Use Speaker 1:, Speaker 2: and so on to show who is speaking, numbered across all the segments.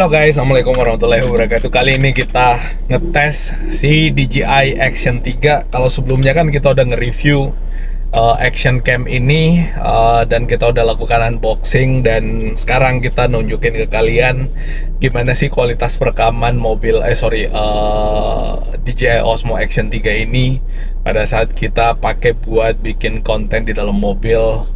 Speaker 1: Halo guys, assalamualaikum warahmatullahi wabarakatuh. Kali ini kita ngetes si DJI Action 3. Kalau sebelumnya kan kita udah nge-review Action Cam ini dan kita udah lakukan unboxing, dan sekarang kita nunjukin ke kalian gimana sih kualitas perekaman DJI Osmo Action 3 ini pada saat kita pakai buat bikin konten di dalam mobil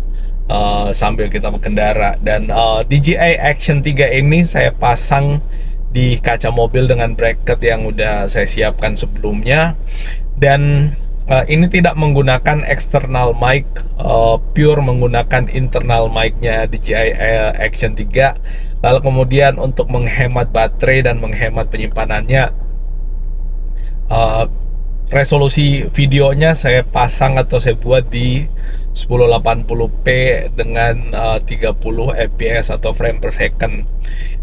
Speaker 1: sambil kita berkendara. Dan DJI Action 3 ini saya pasang di kaca mobil dengan bracket yang udah saya siapkan sebelumnya, dan ini tidak menggunakan external mic, pure menggunakan internal mic-nya DJI Action 3. Lalu kemudian untuk menghemat baterai dan menghemat penyimpanannya, resolusi videonya saya pasang atau saya buat di 1080p dengan 30 fps atau frame per second.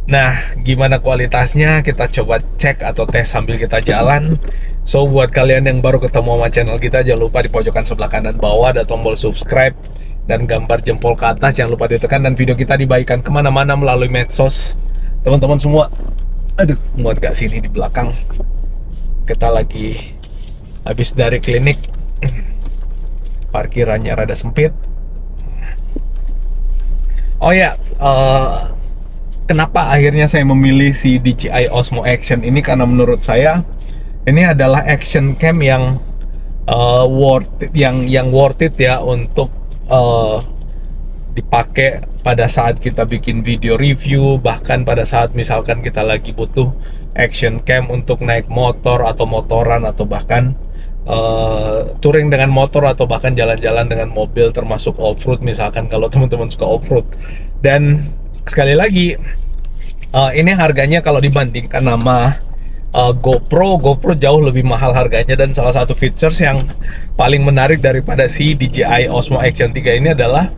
Speaker 1: Nah, gimana kualitasnya? Kita coba cek atau tes sambil kita jalan. So, buat kalian yang baru ketemu sama channel kita, jangan lupa di pojokan sebelah kanan bawah ada tombol subscribe dan gambar jempol ke atas, jangan lupa ditekan, dan video kita dibagikan kemana-mana melalui medsos. Teman-teman semua, aduh, muat gak sini di belakang? Kita lagi habis dari klinik, parkirannya rada sempit. Oh ya, kenapa akhirnya saya memilih si DJI Osmo Action ini? Karena menurut saya ini adalah action cam yang worth it ya untuk dipakai pada saat kita bikin video review, bahkan pada saat misalkan kita lagi butuh action cam untuk naik motor atau motoran, atau bahkan touring dengan motor, atau bahkan jalan-jalan dengan mobil, termasuk off-road misalkan kalau teman-teman suka off-road. Dan sekali lagi, ini harganya kalau dibandingkan sama GoPro jauh lebih mahal harganya, dan salah satu features yang paling menarik daripada si DJI Osmo Action 3 ini adalah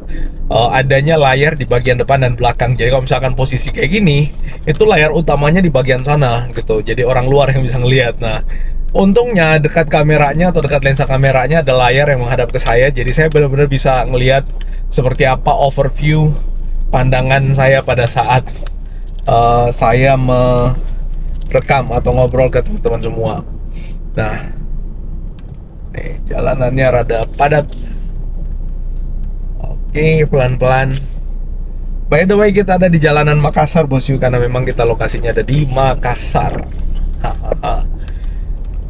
Speaker 1: adanya layar di bagian depan dan belakang. Jadi kalau misalkan posisi kayak gini, itu layar utamanya di bagian sana gitu, jadi orang luar yang bisa ngelihat. Nah, untungnya dekat kameranya atau dekat lensa kameranya ada layar yang menghadap ke saya, jadi saya benar-benar bisa ngelihat seperti apa overview pandangan saya pada saat saya merekam atau ngobrol ke teman-teman semua. Nah, nih jalanannya rada padat. Oke, pelan-pelan. By the way, kita ada di jalanan Makassar, bosku, karena memang kita lokasinya ada di Makassar.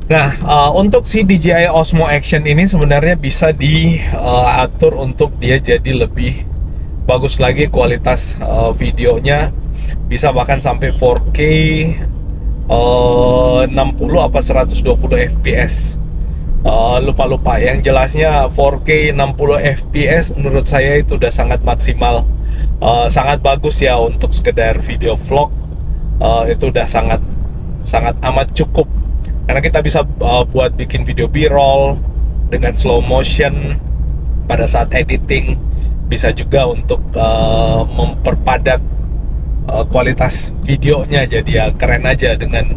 Speaker 1: Nah, untuk si DJI Osmo Action ini sebenarnya bisa diatur untuk dia jadi lebih bagus lagi kualitas videonya. Bisa bahkan sampai 4K 60 apa 120 fps. Lupa yang jelasnya 4K 60 fps menurut saya itu udah sangat maksimal, sangat bagus ya untuk sekedar video vlog. Itu udah sangat amat cukup, karena kita bisa buat bikin video b-roll dengan slow motion pada saat editing. Bisa juga untuk memperpadat kualitas videonya jadi ya keren aja dengan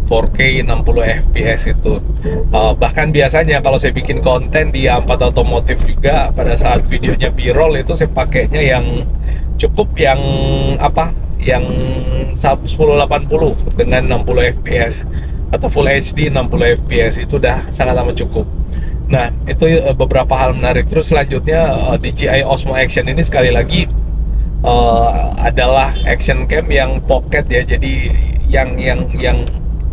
Speaker 1: 4K 60 fps itu. Bahkan biasanya kalau saya bikin konten di A4 otomotif juga, pada saat videonya b-roll itu saya pakainya yang cukup yang 1080 dengan 60 fps atau Full HD 60 fps, itu udah sangat amat cukup. Nah, itu beberapa hal menarik. Terus selanjutnya, DJI Osmo Action ini sekali lagi adalah action cam yang pocket ya, jadi yang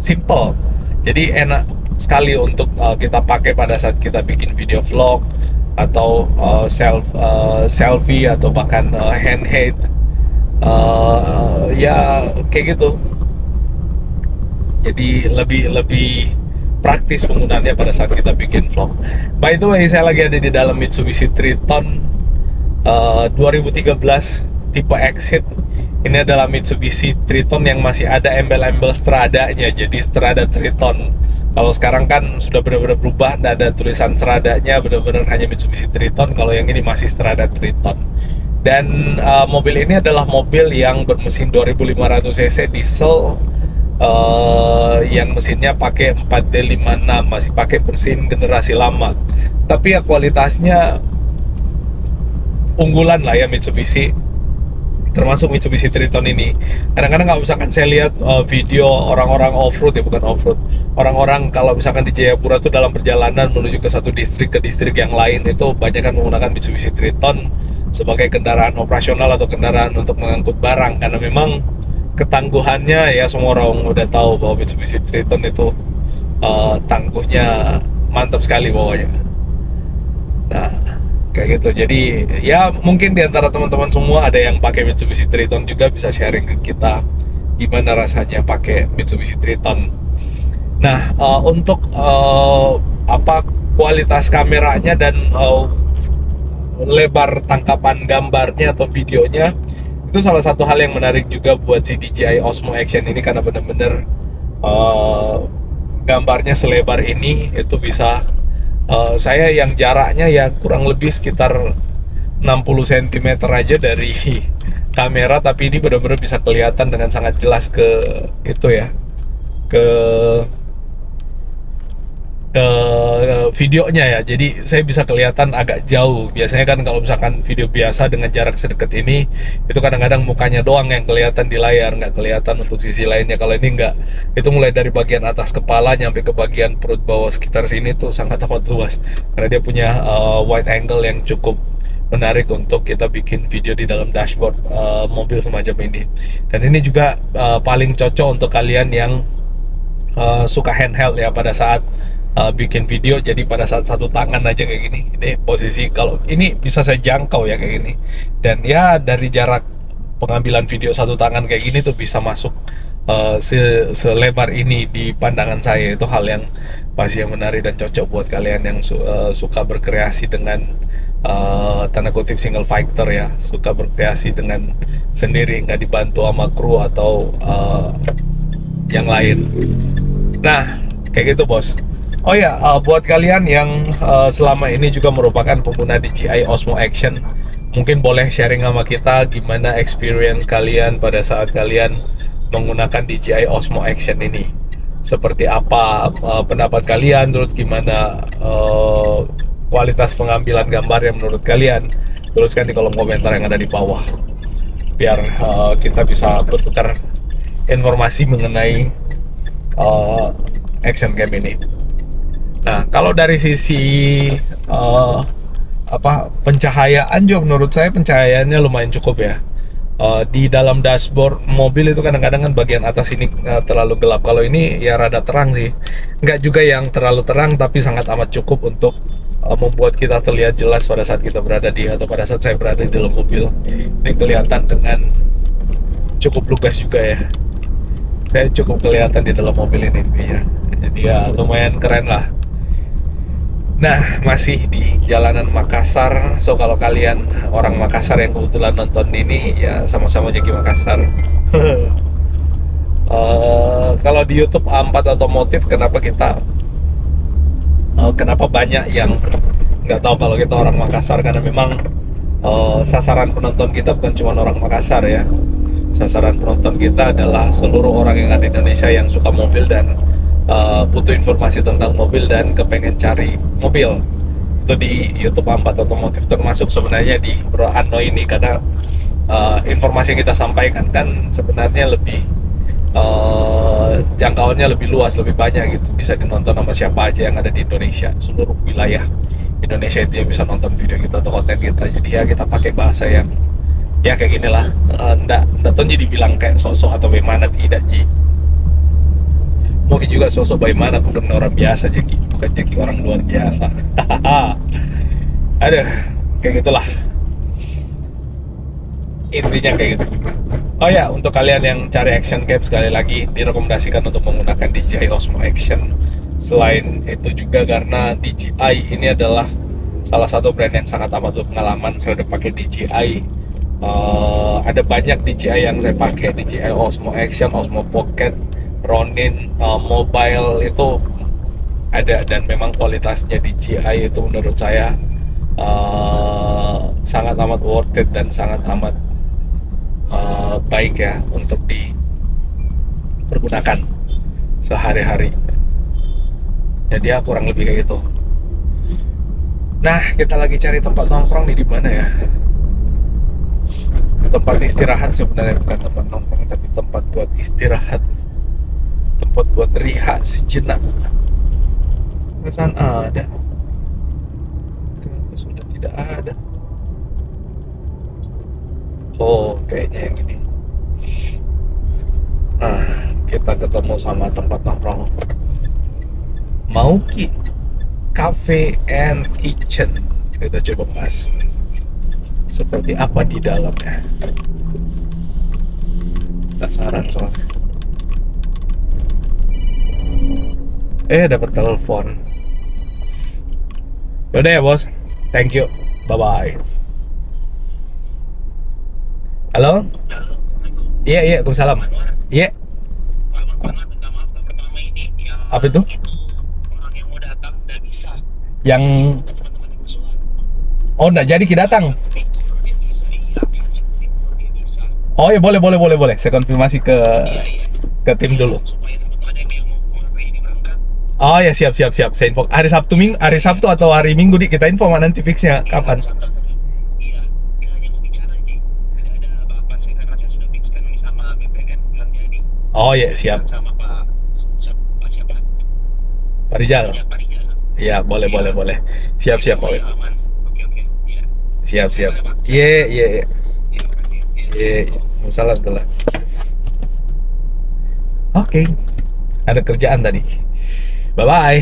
Speaker 1: simple, jadi enak sekali untuk kita pakai pada saat kita bikin video vlog atau selfie atau bahkan handheld, ya kayak gitu. Jadi lebih praktis penggunaannya pada saat kita bikin vlog. By the way, saya lagi ada di dalam Mitsubishi Triton 2013 tipe Exit. Ini adalah Mitsubishi Triton yang masih ada embel-embel Strada-nya, jadi Strada Triton. Kalau sekarang kan sudah benar-benar berubah, tidak ada tulisan Strada-nya, benar-benar hanya Mitsubishi Triton. Kalau yang ini masih Strada Triton. Dan mobil ini adalah mobil yang bermesin 2500 cc diesel, yang mesinnya pakai 4D56, masih pakai mesin generasi lama. Tapi ya kualitasnya unggulan lah ya Mitsubishi. termasuk Mitsubishi Triton ini. Kadang-kadang kalau misalkan saya lihat video orang-orang off-road, ya bukan off-road, orang-orang kalau misalkan di Jayapura itu dalam perjalanan menuju ke satu distrik ke distrik yang lain, itu banyak kan menggunakan Mitsubishi Triton sebagai kendaraan operasional atau kendaraan untuk mengangkut barang, karena memang ketangguhannya ya semua orang udah tahu bahwa Mitsubishi Triton itu tangguhnya mantap sekali bawahnya. Nah, kayak gitu. Jadi ya mungkin di antara teman-teman semua ada yang pakai Mitsubishi Triton juga, bisa sharing ke kita gimana rasanya pakai Mitsubishi Triton. Nah, untuk apa kualitas kameranya dan lebar tangkapan gambarnya atau videonya, itu salah satu hal yang menarik juga buat si DJI Osmo Action ini, karena bener-bener gambarnya selebar ini itu bisa saya yang jaraknya ya kurang lebih sekitar 60 cm aja dari kamera, tapi ini benar-benar bisa kelihatan dengan sangat jelas ke itu ya, ke videonya ya. Jadi saya bisa kelihatan agak jauh. Biasanya kan kalau misalkan video biasa dengan jarak sedekat ini, itu kadang-kadang mukanya doang yang kelihatan di layar, nggak kelihatan untuk sisi lainnya. Kalau ini nggak, itu mulai dari bagian atas kepala nyampe ke bagian perut bawah sekitar sini tuh sangat amat luas, karena dia punya wide angle yang cukup menarik untuk kita bikin video di dalam dashboard mobil semacam ini. Dan ini juga paling cocok untuk kalian yang suka handheld ya pada saat bikin video. Jadi pada saat satu tangan aja kayak gini, ini posisi kalau ini bisa saya jangkau ya kayak gini, dan ya dari jarak pengambilan video satu tangan kayak gini tuh bisa masuk selebar ini di pandangan saya. Itu hal yang pasti yang menarik dan cocok buat kalian yang suka berkreasi dengan tanda kutip single fighter ya, suka berkreasi dengan sendiri, nggak dibantu sama kru atau yang lain. Nah, kayak gitu bos. Oh ya, buat kalian yang selama ini juga merupakan pengguna DJI Osmo Action, mungkin boleh sharing sama kita gimana experience kalian pada saat kalian menggunakan DJI Osmo Action ini. Seperti apa pendapat kalian, terus gimana kualitas pengambilan gambar yang menurut kalian. Tuliskan di kolom komentar yang ada di bawah, biar kita bisa bertukar informasi mengenai action cam ini. Nah, kalau dari sisi pencahayaan juga menurut saya pencahayaannya lumayan cukup ya. Di dalam dashboard mobil itu kadang-kadang kan bagian atas ini terlalu gelap. Kalau ini ya rada terang sih, nggak juga yang terlalu terang, tapi sangat amat cukup untuk membuat kita terlihat jelas pada saat kita berada di, atau pada saat saya berada di dalam mobil. Ini kelihatan dengan cukup lugas juga ya. Saya cukup kelihatan di dalam mobil ini ya. Jadi ya lumayan keren lah. Nah, masih di jalanan Makassar. So kalau kalian orang Makassar yang kebetulan nonton ini, ya sama-sama Jeki Makassar. Kalau di YouTube A4 Otomotif, kenapa banyak yang nggak tahu kalau kita orang Makassar? Karena memang sasaran penonton kita bukan cuma orang Makassar ya. Sasaran penonton kita adalah seluruh orang yang ada di Indonesia yang suka mobil dan butuh informasi tentang mobil dan kepengen cari mobil. Itu di YouTube A4 Otomotif, termasuk sebenarnya di Bro Ano ini, karena informasi yang kita sampaikan kan sebenarnya lebih jangkauannya lebih luas, lebih banyak gitu. Bisa dinonton sama siapa aja yang ada di Indonesia, seluruh wilayah Indonesia itu bisa nonton video kita atau konten kita. Jadi ya kita pakai bahasa yang ya kayak gini lah. Nggak tuh jadi bilang kayak sosok atau bagaimana, tidak Ji. Mungkin juga sosok bagaimana kudung orang biasa Jeki, bukan Jeki orang luar biasa. Aduh, kayak gitulah intinya kayak gitu. Oh ya, untuk kalian yang cari action cam, sekali lagi direkomendasikan untuk menggunakan DJI Osmo Action. Selain itu juga karena DJI ini adalah salah satu brand yang sangat amat berpengalaman. Saya udah pakai DJI, ada banyak DJI yang saya pakai, DJI Osmo Action, Osmo Pocket, Ronin, Mobile itu ada, dan memang kualitasnya DJI itu menurut saya sangat amat worth it dan sangat amat baik ya untuk dipergunakan sehari-hari. Jadi ya kurang lebih kayak gitu. Nah, kita lagi cari tempat nongkrong nih, di mana ya? tempat istirahat sebenarnya, bukan tempat nongkrong, tapi tempat buat istirahat, tempat buat rehat sejenak. Perasaan ada, kenapa sudah tidak ada? Oh, kayaknya yang ini. Nah, kita ketemu sama tempat nongkrong Mauki Cafe and Kitchen. Kita coba masuk. Seperti apa di dalamnya? Penasaran soalnya. Dapat telepon. Yaudah ya bos, thank you, bye bye. Halo? Iya, Waalaikumsalam. Iya. Apa itu? Yang enggak jadi kita datang. Oh ya, boleh. Saya konfirmasi ke tim dulu. Oh ya, siap. Saya info hari Sabtu atau hari Minggu kita info nanti fixnya kapan. Oh ya, siap. Pak Rizal. Iya, boleh. Siap, Pak. Siap. Iya. Salah telah. Oke. Ada kerjaan tadi. Bye bye.